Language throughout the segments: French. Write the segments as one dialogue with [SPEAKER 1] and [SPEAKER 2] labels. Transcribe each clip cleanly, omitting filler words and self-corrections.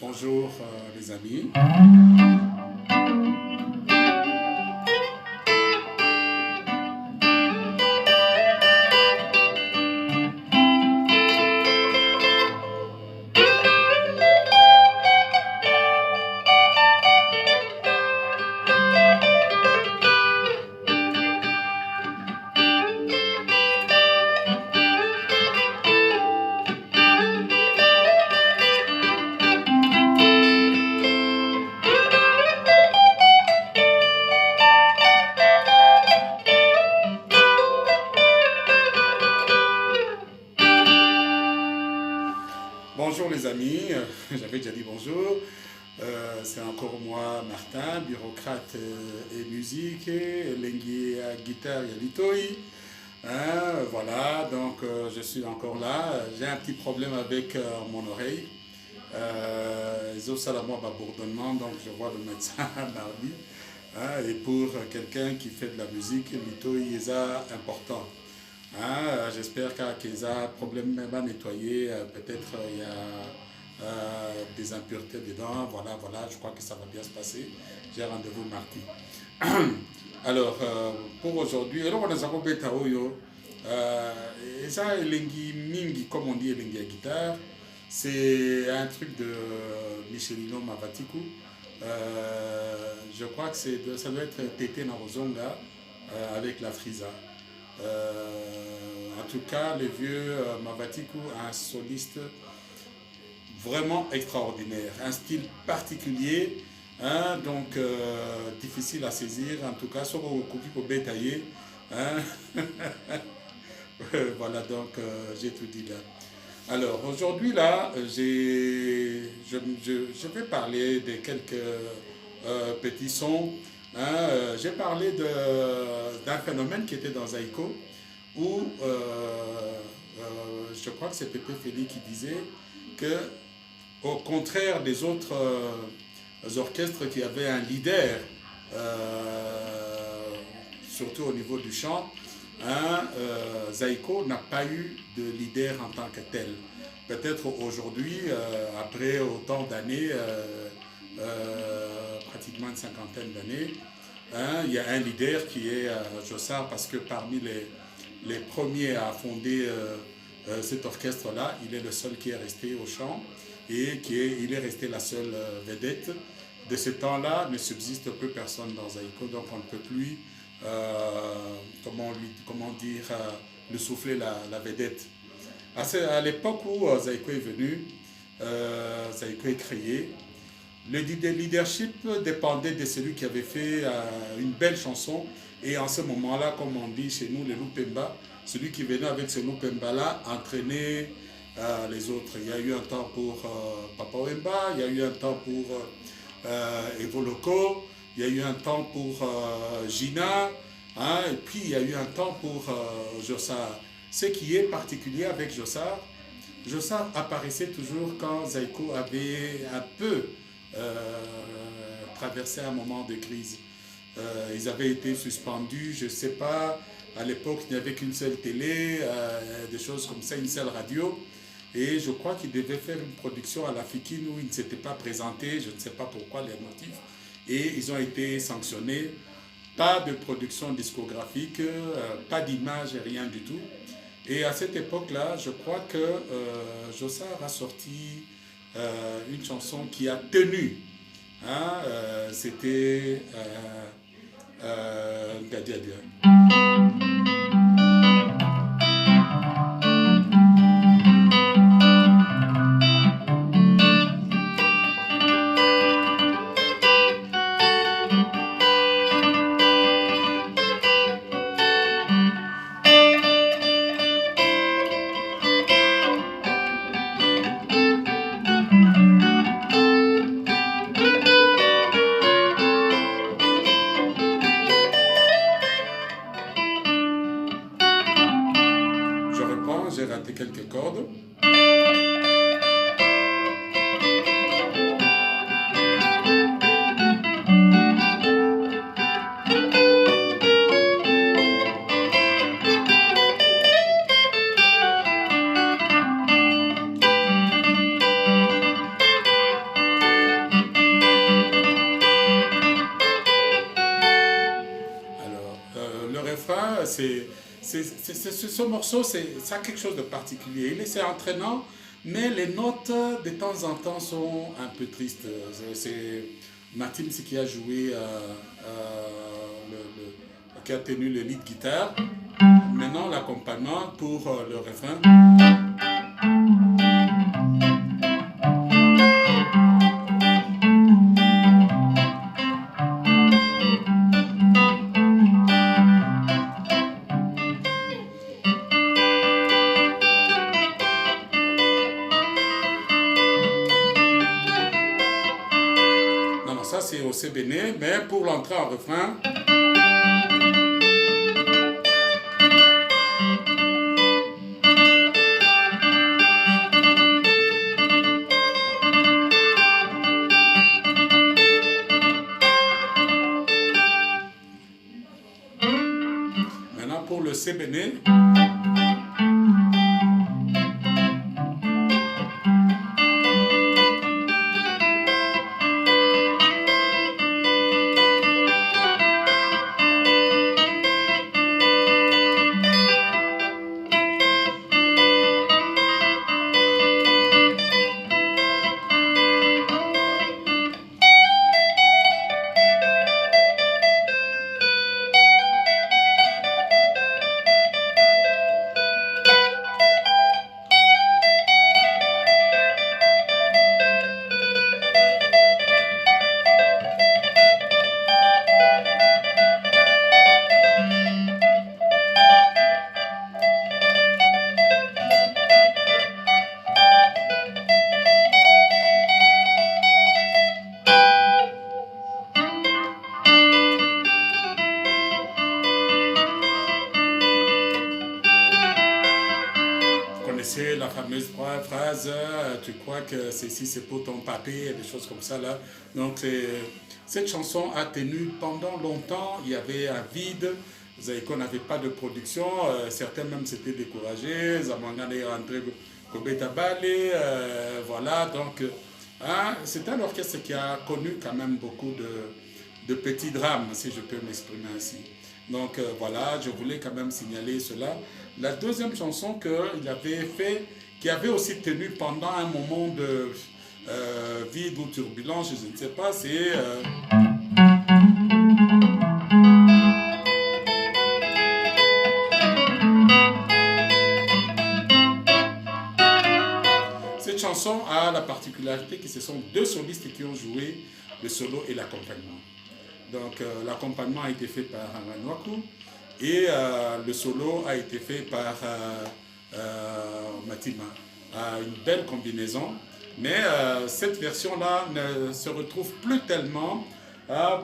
[SPEAKER 1] Bonjour les amis. Bonjour les amis, j'avais déjà dit bonjour. C'est encore moi, Martin, bureaucrate et musique, lengi à guitare et litoi. Voilà, donc je suis encore là. J'ai un petit problème avec mon oreille. Ils ont ça à moi bourdonnement, donc je vois le médecin mardi. Et pour quelqu'un qui fait de la musique, litoi est important. J'espère qu'il y a un problème même à nettoyer. Peut-être il y a des impuretés dedans. Voilà, voilà, je crois que ça va bien se passer. J'ai rendez-vous mardi. Alors, pour aujourd'hui, alors on a un bêta oyo. Et ça, elengi mingi, comme on dit, elengi à guitare. C'est un truc de Michelino Mavatiku. Je crois que ça doit être Tété Narozonga avec la Frisa. En tout cas, le vieux Mavatiku a un soliste vraiment extraordinaire, un style particulier, donc difficile à saisir. En tout cas, sur le cookie pour bétailler. Voilà, donc j'ai tout dit là. Alors aujourd'hui là, je vais parler de quelques petits sons. J'ai parlé d'un phénomène qui était dans Zaïko, où je crois que c'est Pépé Félix qui disait que, au contraire des autres orchestres qui avaient un leader, surtout au niveau du chant, Zaïko n'a pas eu de leader en tant que tel. Peut-être aujourd'hui, après autant d'années, pratiquement une cinquantaine d'années, il y a un leader qui est Jossard, parce que parmi les premiers à fonder cet orchestre-là, il est le seul qui est resté au chant et il est resté la seule vedette. De ce temps-là, ne subsiste plus personne dans Zaïko, donc on ne peut plus, comment dire, le souffler la vedette. À l'époque où Zaïko est venu, Zaïko est créé, le leadership dépendait de celui qui avait fait une belle chanson. Et en ce moment-là, comme on dit chez nous, les Lupemba, celui qui venait avec ce Lupemba-là entraînait les autres. Il y a eu un temps pour Papa Wemba, il y a eu un temps pour Evoloko, il y a eu un temps pour Gina, et puis il y a eu un temps pour Jossard. Ce qui est particulier avec Jossard, Jossard apparaissait toujours quand Zaïko avait un peu traversé un moment de crise. Ils avaient été suspendus, je ne sais pas, à l'époque il n'y avait qu'une seule télé, des choses comme ça, une seule radio. Et je crois qu'ils devaient faire une production à la Fikine où ils ne s'étaient pas présentés, je ne sais pas pourquoi, les motifs. Et ils ont été sanctionnés. Pas de production discographique, pas d'image, rien du tout. Et à cette époque-là, je crois que Jossard a sorti une chanson qui a tenu. C'était Gadiadia. ce morceau, ça a quelque chose de particulier. C'est entraînant, mais les notes de temps en temps sont un peu tristes. C'est Martin qui a joué, qui a tenu le lead guitare. Maintenant, l'accompagnement pour le refrain. Ça c'est au C béné, mais pour l'entrée en refrain, maintenant pour le C béné. C'est la fameuse phrase tu crois que ceci c'est pour ton papé et des choses comme ça là. Donc cette chanson a tenu pendant longtemps. Il y avait un vide. Vous savez qu'on n'avait pas de production. Certains même s'étaient découragés. Zamangana est rentré Kobeta Balé. Voilà. Donc c'est un orchestre qui a connu quand même beaucoup de petits drames, si je peux m'exprimer ainsi. Donc voilà, je voulais quand même signaler cela. La deuxième chanson qu'il avait fait, qui avait aussi tenu pendant un moment de vide ou turbulence, je ne sais pas, c'est... Cette chanson a la particularité que ce sont deux solistes qui ont joué le solo et l'accompagnement. Donc l'accompagnement a été fait par Ranwaku et le solo a été fait par Matima. Une belle combinaison, mais cette version-là ne se retrouve plus tellement.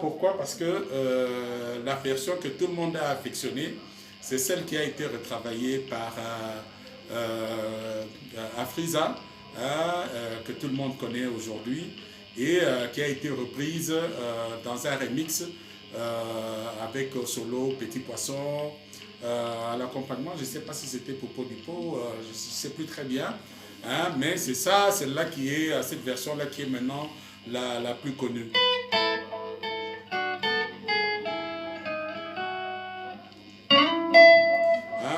[SPEAKER 1] Pourquoi? Parce que la version que tout le monde a affectionnée, c'est celle qui a été retravaillée par Afriza, que tout le monde connaît aujourd'hui, et qui a été reprise dans un remix avec solo Petit Poisson. À l'accompagnement, je ne sais pas si c'était Popo Dipo, je ne sais plus très bien, mais c'est ça, celle-là qui est, cette version-là qui est maintenant la plus connue.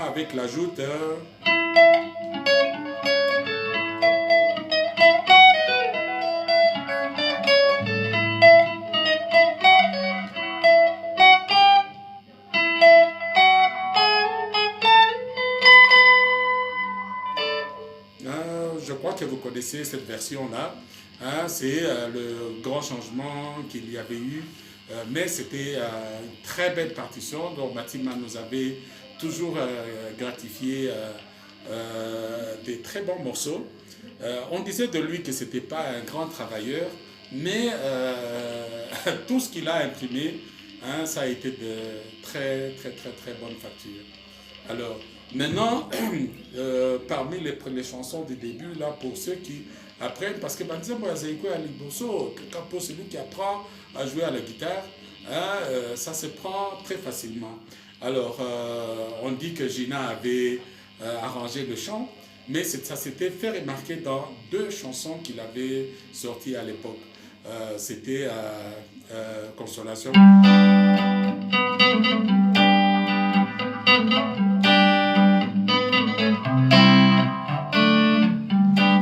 [SPEAKER 1] Avec l'ajout je crois que vous connaissez cette version-là. C'est le grand changement qu'il y avait eu. Mais c'était une très belle partition dont Matima nous avait toujours gratifié des très bons morceaux. On disait de lui que ce n'était pas un grand travailleur, mais tout ce qu'il a imprimé, ça a été de très bonne facture. Alors, maintenant, parmi les chansons du début, là, pour ceux qui apprennent, parce que pour celui qui apprend à jouer à la guitare, ça se prend très facilement. Alors, on dit que Gina avait arrangé le chant, mais ça s'était fait remarquer dans deux chansons qu'il avait sorties à l'époque. C'était Consolation.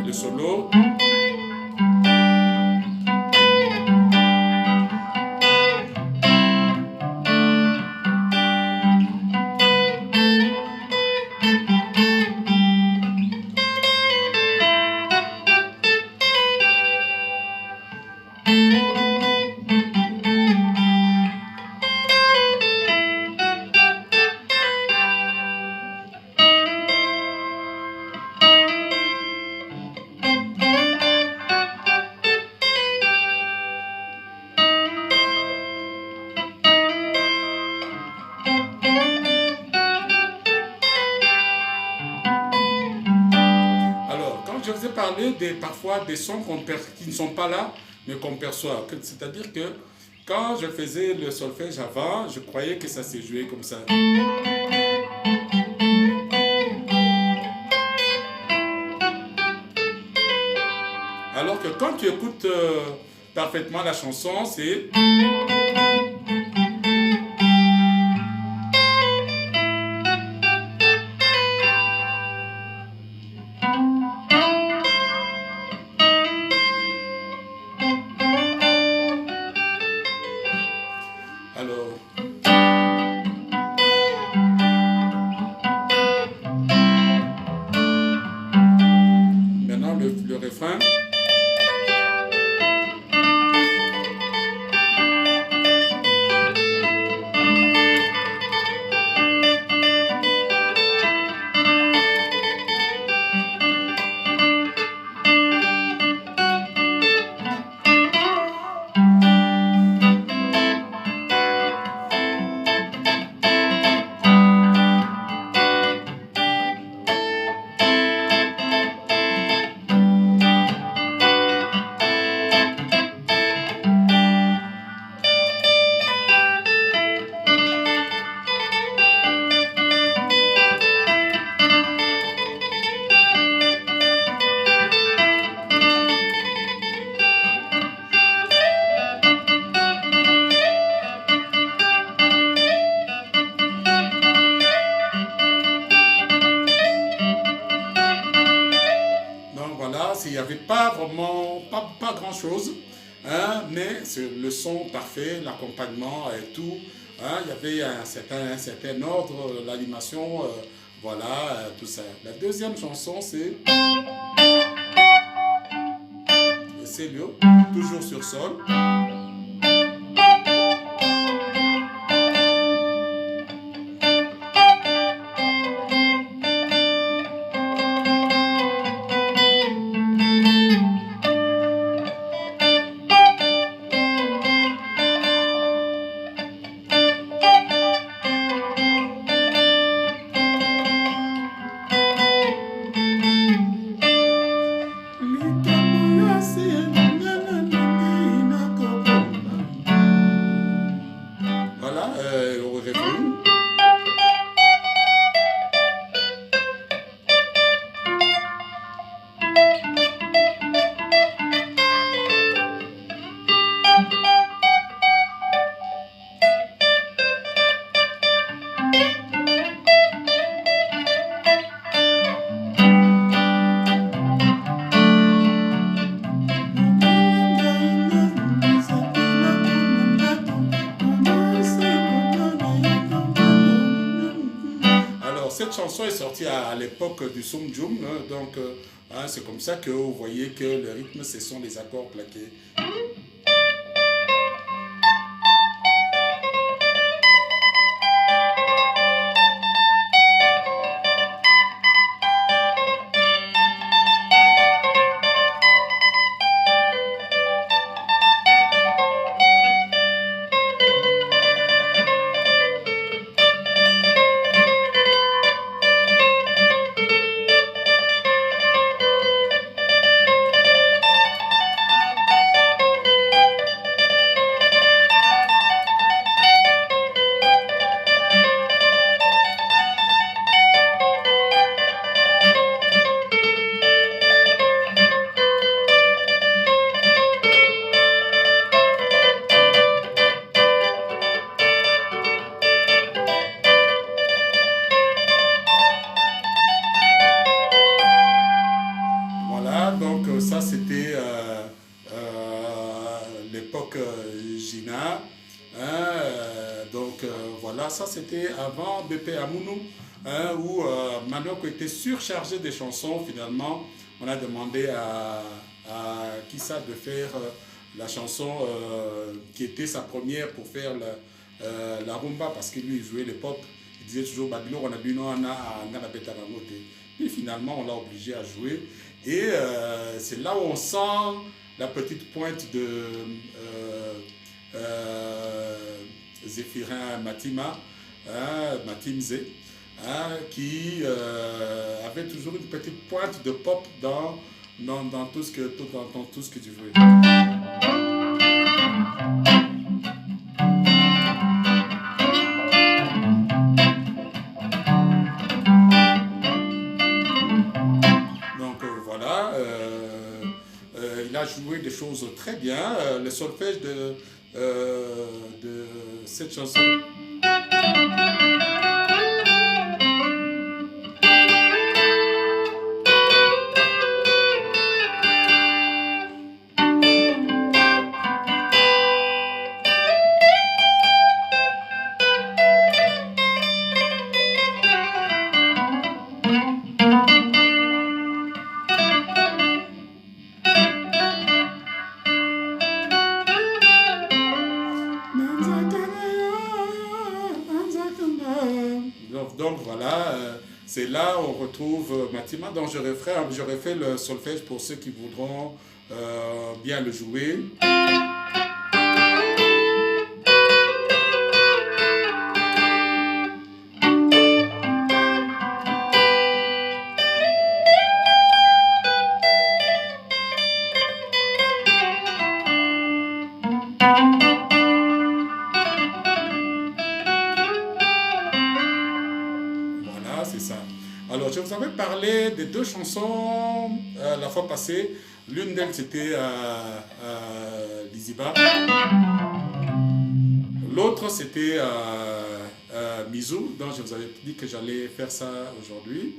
[SPEAKER 1] Le solo. Je vous ai parlé parfois des sons qui ne sont pas là, mais qu'on perçoit. C'est-à-dire que quand je faisais le solfège avant, je croyais que ça s'est joué comme ça. Alors que quand tu écoutes parfaitement la chanson, c'est... Alors... Maintenant, le refrain... Il n'y avait pas vraiment, pas grand-chose, hein, mais le son parfait, l'accompagnement et tout, hein, il y avait un certain ordre, l'animation, voilà, tout ça. La deuxième chanson, c'est Célio, toujours sur sol. Cette chanson est sortie à l'époque du Sung Jung, hein, donc hein, c'est comme ça que vous voyez que le rythme, ce sont les accords plaqués. ça c'était l'époque Gina. Hein, voilà, ça c'était avant BP Amounou, hein, où Manoko était surchargé des chansons. Finalement, on a demandé à Kissa de faire la chanson qui était sa première pour faire la rumba, parce que lui il jouait le pop. Il disait toujours Babylon, on a bu non, on a mais finalement on l'a obligé à jouer. Et c'est là où on sent la petite pointe de Zéphirin Matima, hein, Matimze, hein, qui avait toujours une petite pointe de pop dans tout ce que tu jouais. Voilà, il a joué des choses très bien. Le solfège de cette chanson. Donc voilà, c'est là où on retrouve Matima. Donc j'aurais fait le solfège pour ceux qui voudront bien le jouer. C'est ça. Alors, je vous avais parlé de deux chansons la fois passée. L'une d'elles, c'était Liziba. L'autre, c'était Mizou. Donc, je vous avais dit que j'allais faire ça aujourd'hui.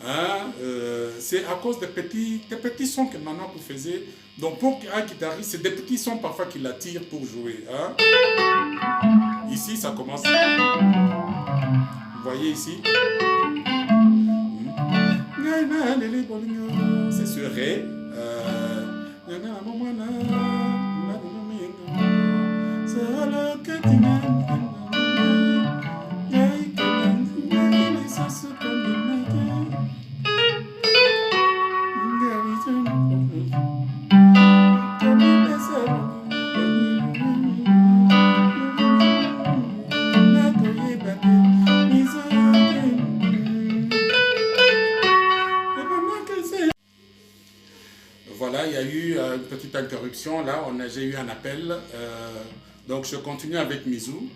[SPEAKER 1] Hein, c'est à cause des petits sons que maintenant vous faisiez. Donc, pour un guitariste, c'est des petits sons parfois qui l'attirent pour jouer. Hein. Ici, ça commence. Vous voyez ici? C'est sur Ré. Voilà, il y a eu une petite interruption. Là, j'ai eu un appel. Donc, je continue avec Mizou.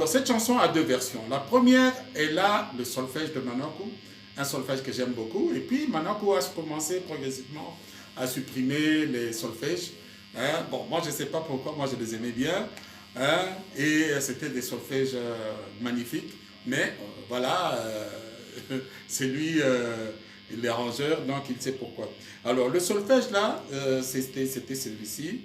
[SPEAKER 1] Cette chanson a deux versions. La première est là, le solfège de Manoko, un solfège que j'aime beaucoup. Et puis Manoko a commencé progressivement à supprimer les solfèges. Hein. Bon, moi je ne sais pas pourquoi, moi je les aimais bien. Hein. Et c'était des solfèges magnifiques. Mais voilà, c'est lui l'arrangeur, donc il sait pourquoi. Alors le solfège là, c'était celui-ci.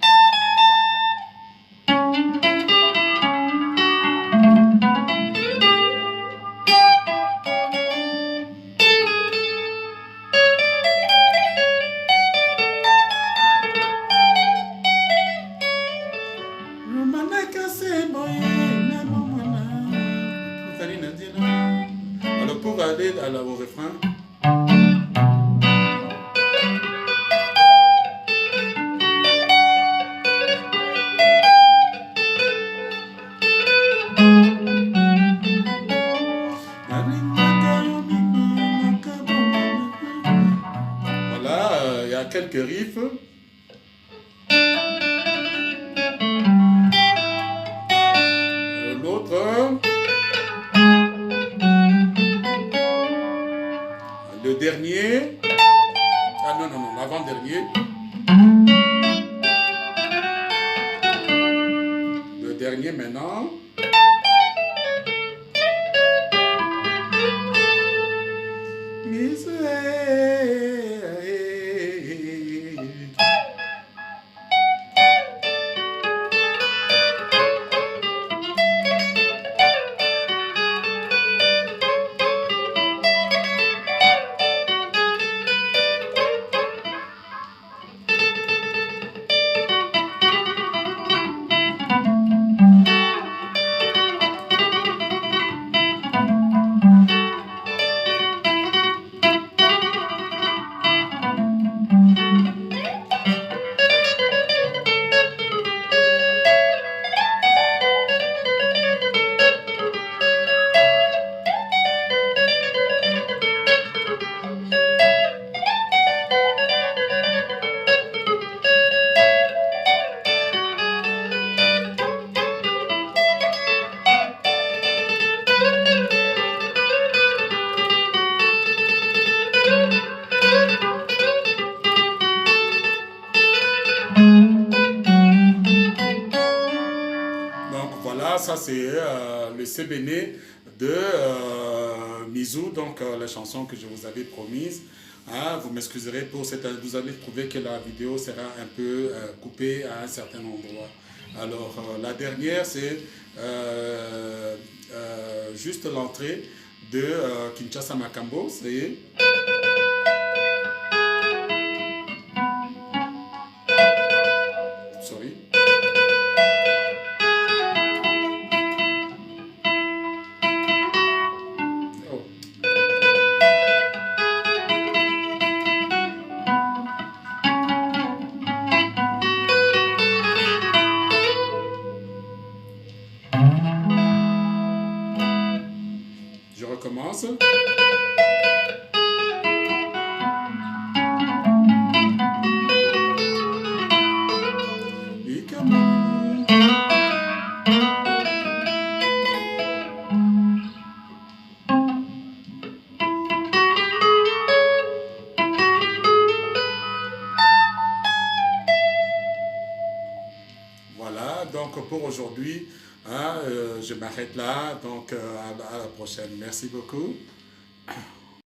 [SPEAKER 1] Alors pour aller au refrain. Voilà, il y a quelques riffs. L'autre, le dernier, ah non, l'avant-dernier, le dernier maintenant. Voilà, ça c'est le Sebene de Mizou, donc la chanson que je vous avais promise. Hein, vous m'excuserez pour cette... Vous allez trouver que la vidéo sera un peu coupée à un certain endroit. Alors la dernière c'est juste l'entrée de Kinshasa Makambo, c'est... Sorry. Je recommence. Voilà, donc pour aujourd'hui, hein, je m'arrête là, donc à la prochaine. Merci beaucoup.